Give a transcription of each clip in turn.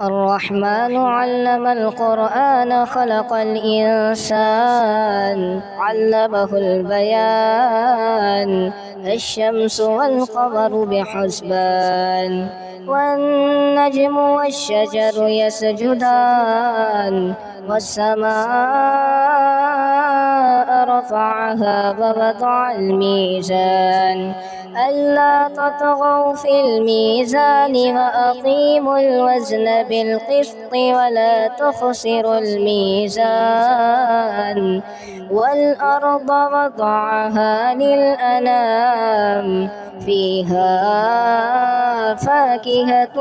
الرحمن علم القرآن خلق الإنسان علمه البيان. الشمس والقمر بحسبان والنجم والشجر يسجدان والسماء رفعها ووضع الميزان ألا تطغوا في الميزان وأقيموا الوزن بالقسط ولا تخسروا الميزان. والأرض وضعها للأنام فيها فاكهة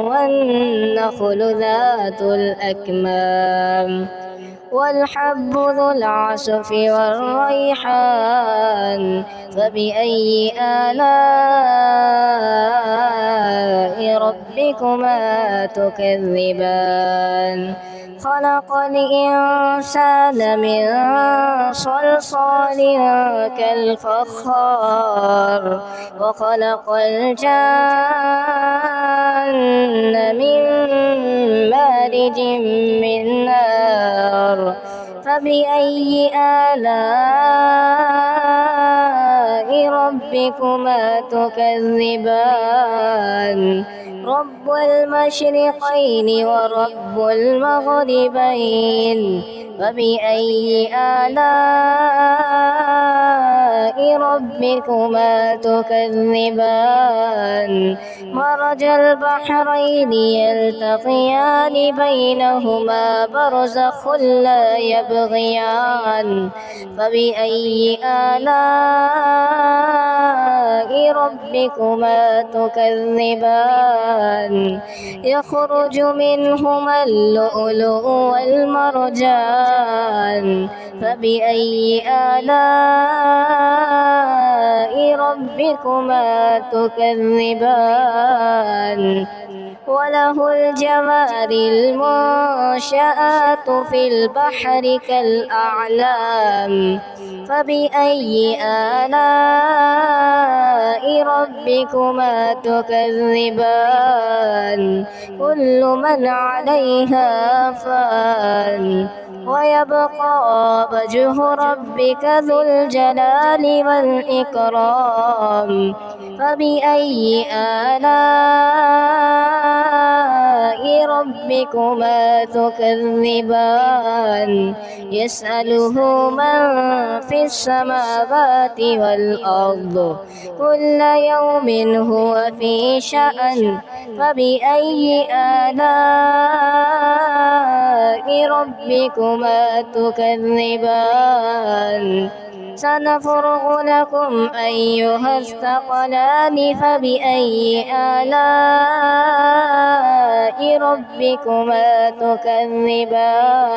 والنخل ذات الأكمام والحب ذو العصف والريحان. فبأي آلاء ربكما تكذبان؟ خلق الإنسان من صلصال كالفخار وخلق الجان من مارج من نار. فبأي آلاء ربكما تكذبان؟ رب المشرقين ورب المغربين. فبأي آلاء ربكما تكذبان؟ مرج البحرين يلتقيان بينهما برزخ لا يبغيان. فبأي آلاء ربكما تكذبان؟ يخرج منهما اللؤلؤ والمرجان. فبأي آلاء ربكما تكذبان؟ وله الجوار المنشآت في البحر كالأعلام. فبأي آلاء ربكما تكذبان؟ كل من عليها فان ويبقى وجه ربك ذو الجلال والإكرام. فبأي آلاء ربكما تكذبان؟ يسأله من في السماوات والأرض كل يوم هو في شأن. فبأي آلاء ربكما تكذبان؟ سنفرغ لكم أيها الثقلان. فبأي آلاء ربكما تكذبان؟